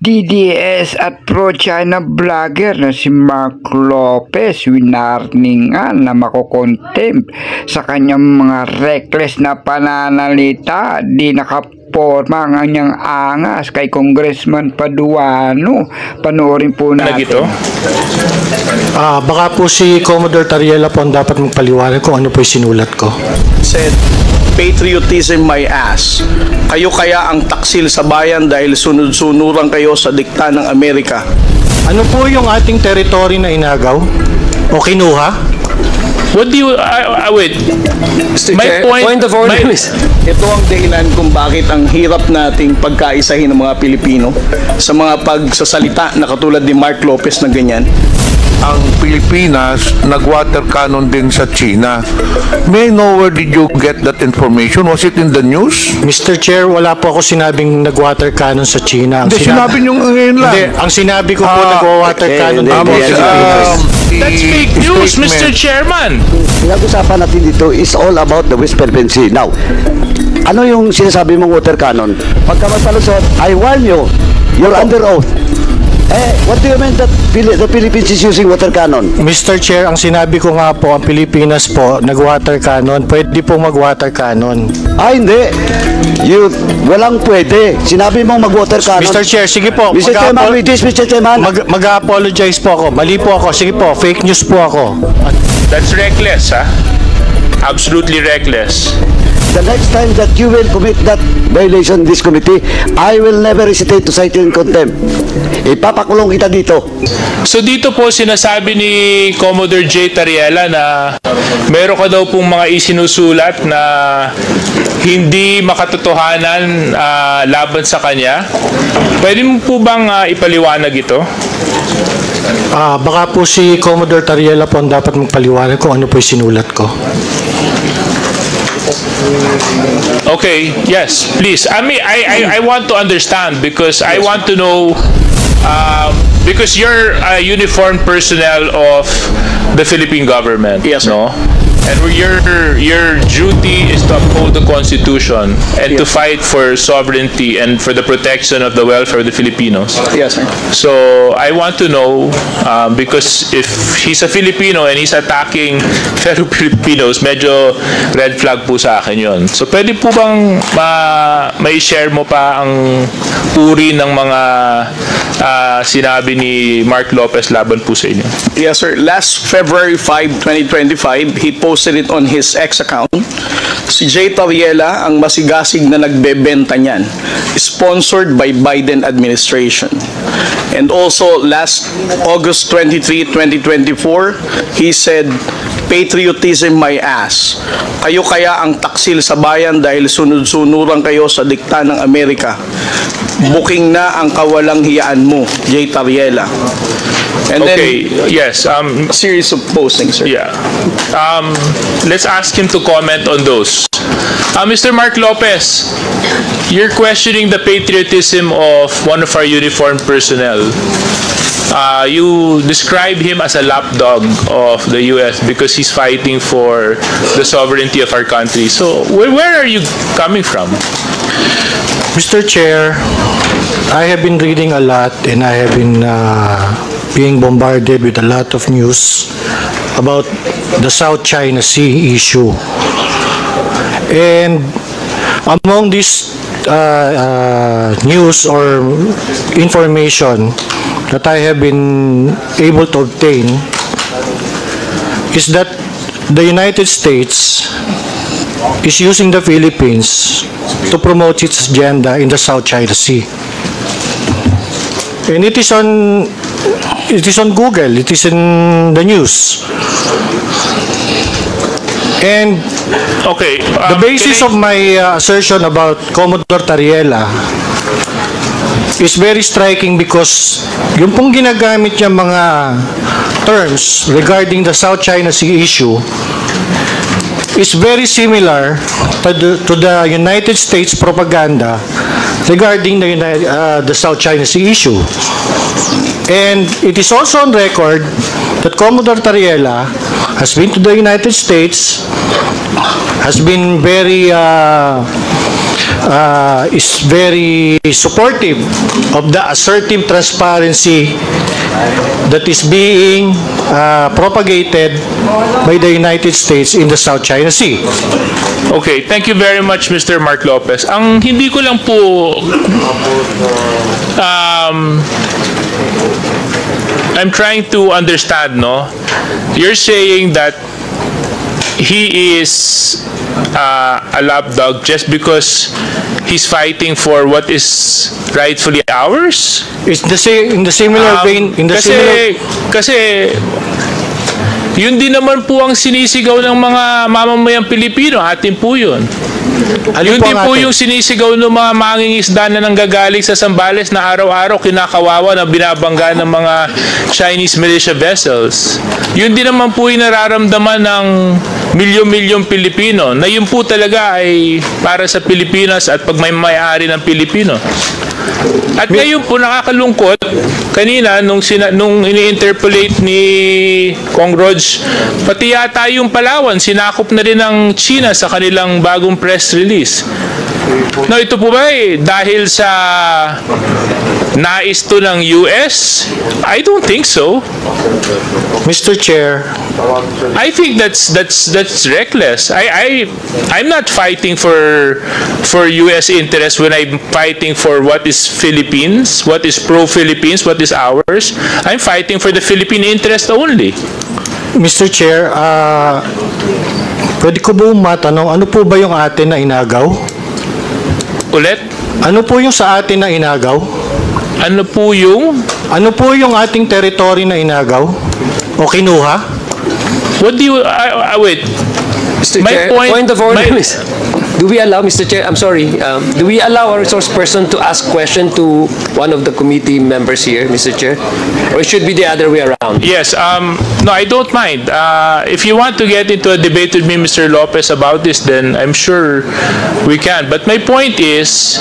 DDS at pro-China vlogger na si Mark Lopez winarningan na makukontempt sa kanyang mga reckless na pananalita. Di nakaporma ang kanyang angas kay Congressman Paduano. Panoorin po natin. Baka po si Commodore Tariela po ang dapat magpaliwanag kung ano po yung sinulat ko. Said, patriotism my ass. Kayo kaya ang taksil sa bayan dahil sunod-sunuran kayo sa dikta ng Amerika. Ano po yung ating territory na inagaw o kinuha? What do you, wait, my point of order is, ito ang dahilan kung bakit ang hirap nating pagkaisahin ng mga Pilipino sa mga pagsasalita na katulad ni Mark Lopez na ganyan. Ang Pilipinas nag-water cannon din sa China. May I know where did you get that information? Was it in the news? Mr. Chair, wala po ako sinabing nag-water cannon sa China. Hindi, sinabi nyo ngayon lang. Hindi, ang sinabi ko po nag-water cannon sa Pilipinas. That's fake news, Mr. Chairman. Pinag-usapan natin dito is all about the West Philippine Sea. Now, ano yung sinasabi mong water cannon? Pagka magpalusot, I warn you, you're under oath. What do you mean that the Philippines is using water cannon? Mr. Chair, ang sinabi ko nga po, ang Pilipinas po, nag-water cannon. Pwede po mag-water cannon. Hindi. Walang pwede. Sinabi mong mag-water cannon. Mr. Chair, sige po. Mr. Chairman, with this, Mr. Chairman. Mag-apologize po ako. Mali po ako. Sige po, fake news po ako. That's reckless, ha? Absolutely reckless. The next time that you will commit that violation in this committee, I will never hesitate to cite you in contempt. Ipapakulong kita dito. So dito po sinasabi ni Commodore J. Tariela na meron ka daw pong mga isinusulat na hindi makatotohanan laban sa kanya. Pwede mo po bang ipaliwanag ito? Baka po si Commodore Tariela po ang dapat magpaliwanag kung ano po yung sinulat ko. Okay, yes, please. I mean, I want to understand because I want to know, because you're a uniformed personnel of the Philippine government. Yes, sir. No? And your duty is to uphold the Constitution and to fight for sovereignty and for the protection of the welfare of the Filipinos. Yes, sir. So I want to know, because if he's a Filipino and he's attacking fellow Filipinos, medyo red flag po sa akin yun. So pwede po bang may share mo pa ang uri ng mga sinabi ni Mark Lopez laban po sa inyo? Yes, sir. Last February 5, 2025, he posted it on his X account. Si J. Tariela ang masigasig na nagbebenta niyan, sponsored by Biden administration. And also last August 23, 2024, he said, patriotism my ass. Kayo kaya ang taksil sa bayan dahil sunod-sunuran kayo sa dikta ng Amerika. Booking na ang kawalang hiyaan mo, J. Tariela. And okay, then, yes. a series of postings, sir. Yeah. Let's ask him to comment on those. Mr. Mark Lopez, you're questioning the patriotism of one of our uniformed personnel. You describe him as a lapdog of the U.S. because he's fighting for the sovereignty of our country. So, where are you coming from? Mr. Chair, I have been reading a lot and I have been being bombarded with a lot of news about the South China Sea issue. And among this news or information that I have been able to obtain is that the United States is using the Philippines to promote its agenda in the South China Sea. And it is on Google, it is in the news. And okay, the basis of my assertion about Commodore Tariela is very striking because yung pong ginagamit niya mga terms regarding the South China Sea issue is very similar to the United States propaganda regarding the South China Sea issue. And it is also on record that Commodore Tariela has been to the United States, has been very is very supportive of the assertive transparency that is being propagated by the United States in the South China Sea. Okay, thank you very much, Mr. Mark Lopez. Ang hindi ko lang po I'm trying to understand, no? You're saying that he is a lapdog just because he's fighting for what is rightfully ours? It's the same in the similar vein. Kasi yun din naman po ang sinisigaw ng mga mamamayang Pilipino. Atin po yun. Yun din po yung sinisigaw ng mga mangingisda na nanggagaling sa Zambales na araw-araw kinakawawa na binabangga ng mga Chinese militia vessels. Yun din naman po yung nararamdaman ng milyon-milyong Pilipino na yun po talaga ay para sa Pilipinas at pagmay-ari ng Pilipino. At ngayon po nakakalungkot, kanina nung ini-interpolate ni Kong Rog, pati yata yung Palawan, sinakop na rin ng China sa kanilang bagong press release. No, ito po ba dahil sa nais to ng US? I don't think so. Mr. Chair, I think that's reckless. I'm not fighting for US interest when I'm fighting for what is Philippines, what is pro-Philippines, what is ours. I'm fighting for the Philippine interest only. Mr. Chair, pwede ko ba matanong, ano po ba yung atin na inagaw? Ulit? Ano po yung sa atin na inagaw? Ano po yung? Ano po yung ating territory na inagaw? O kinuha? What do you, wait. Mr. My Chair, point of order is, do we allow, Mr. Chair, I'm sorry, do we allow our resource person to ask question to one of the committee members here, Mr. Chair? Or it should be the other way around? Yes, no, I don't mind. If you want to get into a debate with me, Mr. Lopez, about this, then I'm sure we can. But my point is,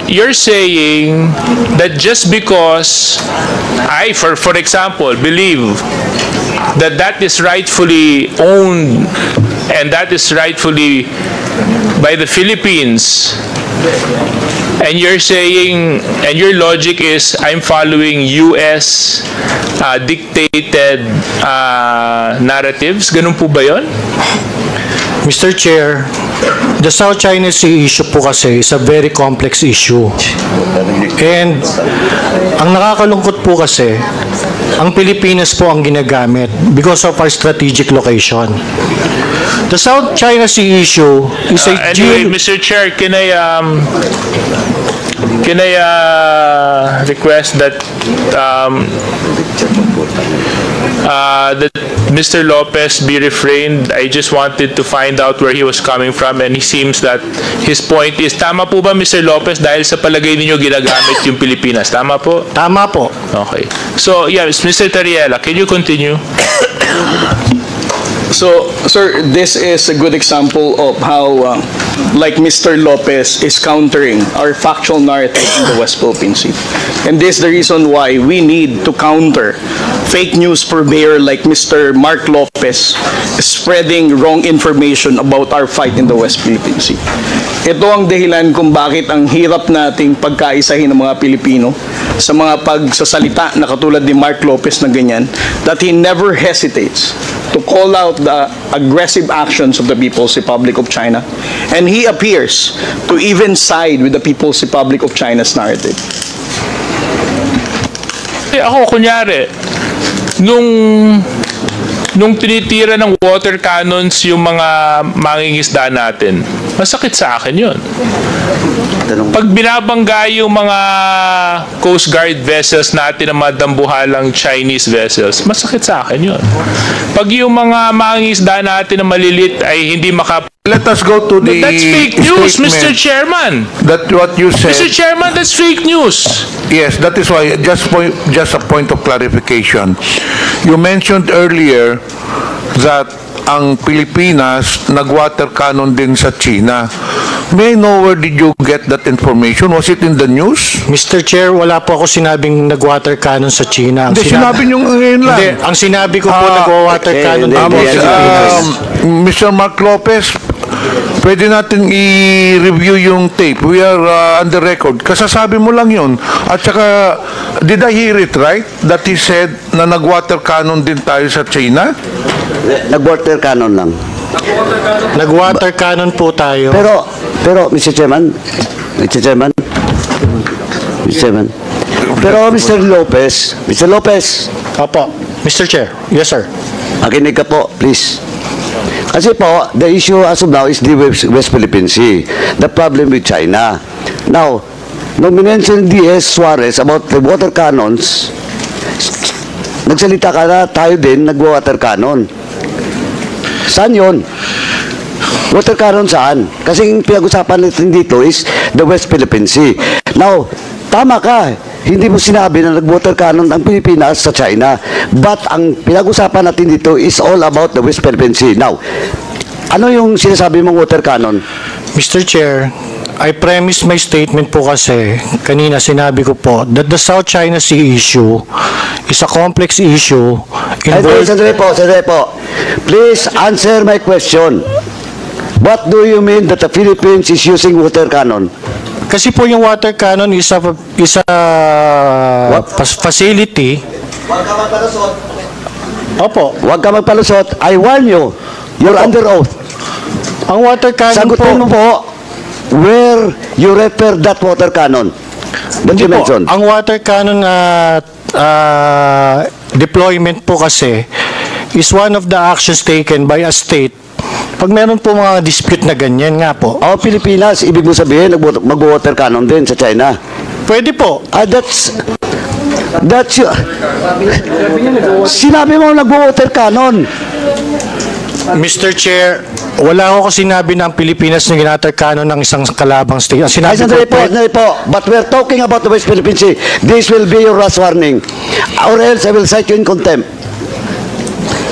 you're saying that just because I, for example, believe that that is rightfully owned and that is rightfully by the Philippines, and you're saying, and your logic is I'm following US dictated narratives, ganun po ba yun? Mr. Chair, the South China Sea issue po kasi is a very complex issue. And ang nakakalungkot po kasi, ang Pilipinas po ang ginagamit because of our strategic location. The South China Sea issue is a anyway, Mr. Chair, can I request that that Mr. Lopez be refrained? I just wanted to find out where he was coming from, and he seems that his point is, tama po ba, Mr. Lopez, dahil sa palagay ninyo ginagamit yung Pilipinas? Tama po? Tama po. Okay. So, yes, Mr. Tariela, can you continue? So, sir, this is a good example of how, like Mr. Lopez is countering our factual narrative in the West Philippine Sea. And this is the reason why we need to counter fake news purveyor like Mr. Mark Lopez spreading wrong information about our fight in the West Philippine Sea. Ito ang dahilan kung bakit ang hirap nating pagkaisahin ng mga Pilipino sa mga pagsasalita na katulad ni Mark Lopez na ganyan, that he never hesitates to call out the aggressive actions of the People's Republic of China, and he appears to even side with the People's Republic of China's narrative. Ako, kunyari, nung tinitira ng water cannons yung mga mangingisda natin, masakit sa akin yun. Pag binabangga yung mga Coast Guard vessels natin ng mga dambuhalang Chinese vessels, masakit sa akin yun. Pag yung mga mangingisda natin na malilit ay hindi Let us go to the That's fake news, statement. Mr. Chairman. That what you said. Mr. Chairman, that's fake news. Yes, that is why, just a point of clarification. You mentioned earlier that ang Pilipinas nag-water cannon din sa China. May I know where did you get that information? Was it in the news? Mr. Chair, wala po ako sinabing nag-water cannon sa China. Hindi, sinabi niyo ngayon lang. Hindi, ang sinabi ko po nag-water cannon din po sa Pilipinas. Mr. Mark Lopez, pwede natin i-review yung tape. We are on the record. Kasasabi mo lang yun. At saka, did I hear it right? That he said na nag-water cannon din tayo sa China? Nag-water cannon lang. Nag-water cannon po tayo. Pero, Mr. Chairman, pero Mr. Lopez, Opo. Mr. Chair. Yes, sir. makinig ka po, please. Kasi po, the issue as of now is the West Philippine Sea. The problem with China. Now, nung minention D.S. Suarez about the water cannons, nagsalita ka na, tayo din nag-water cannon. Saan yun? Water cannon saan? Kasi yung pinag-usapan natin dito is the West Philippine Sea. Now, tama ka. Hindi mo sinabi na nag-water cannon ang Pilipinas sa China. But ang pinag-usapan natin dito is all about the West Philippine Sea. Now, ano yung sinasabi mong water cannon? Mr. Chair, I premise my statement po kasi kanina sinabi ko po that the South China Sea issue is a complex issue Sandali po. Please answer my question. What do you mean that the Philippines is using water cannon? Kasi po yung water cannon is a facility. Huwag ka magpalusot. Opo. Huwag ka magpalusot. I warn you. You're under oath. Ang water cannon Sagutin mo po where you refer that water cannon. What you po, mentioned. ang water cannon deployment po kasi is one of the actions taken by a state pag meron po mga dispute na ganyan nga po. Pilipinas, ibig mo sabihin, mag-water cannon din sa China. Pwede po. That's sinabi mo nag-water cannon. Mr. Chair, wala ako sinabi na ang Pilipinas na ginater cannon ng isang kalabang state. Ang sinabi Sandali ko po. But we're talking about the West Philippine Sea. This will be your last warning. Or else I will cite you in contempt.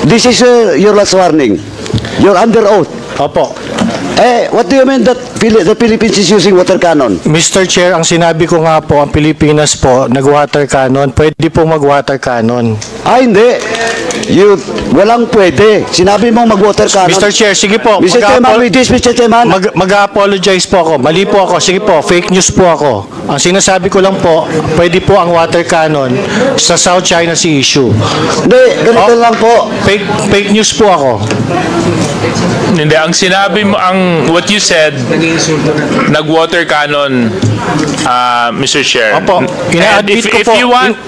This is your last warning. You're under oath. Opo. What do you mean that the Philippines is using water cannon? Mr. Chair, ang sinabi ko nga po, ang Pilipinas po, nag-water cannon, pwede po mag-water cannon. Hindi. Walang pwede. Sinabi mong mag-water cannon. Mr. Chair, sige po. Mr. Chairman, with this, Mr. Chairman. Mag-apologize po ako. Mali po ako. Sige po, fake news po ako. Ang sinasabi ko lang po, pwede po ang water cannon sa South China Sea issue. Hindi, ganito lang po. Fake news po ako. Hindi, ang sinabi mo, what you said, nag-water cannon, Mr. Chair. Opo. And if you want,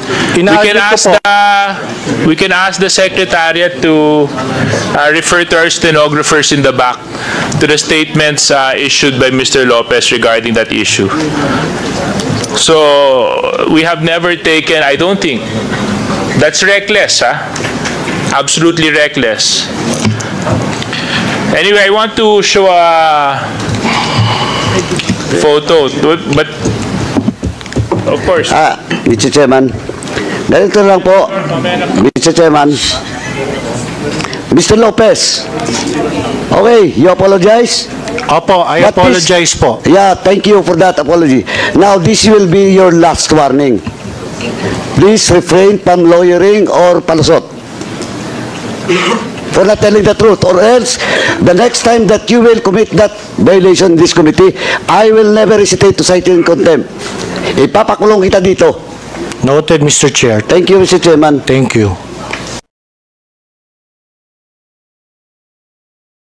we can ask the Secretariat to refer to our stenographers in the back to the statements issued by Mr. Lopez regarding that issue. So, we have never taken, I don't think, that's reckless, absolutely reckless. Anyway, I want to show a photo, but of course. Mr. Chairman, ganito lang po. Mr. Chairman, Mr. Lopez, okay, you apologize? Opo, I apologize po. Yeah, thank you for that apology. Now, this will be your last warning. Please refrain from lawyering or palusot. For not telling the truth, or else the next time that you will commit that violation in this committee, I will never hesitate to cite you in contempt. Ipapakulong kita dito. Noted, Mr. Chair. Thank you, Mr. Chairman. Thank you.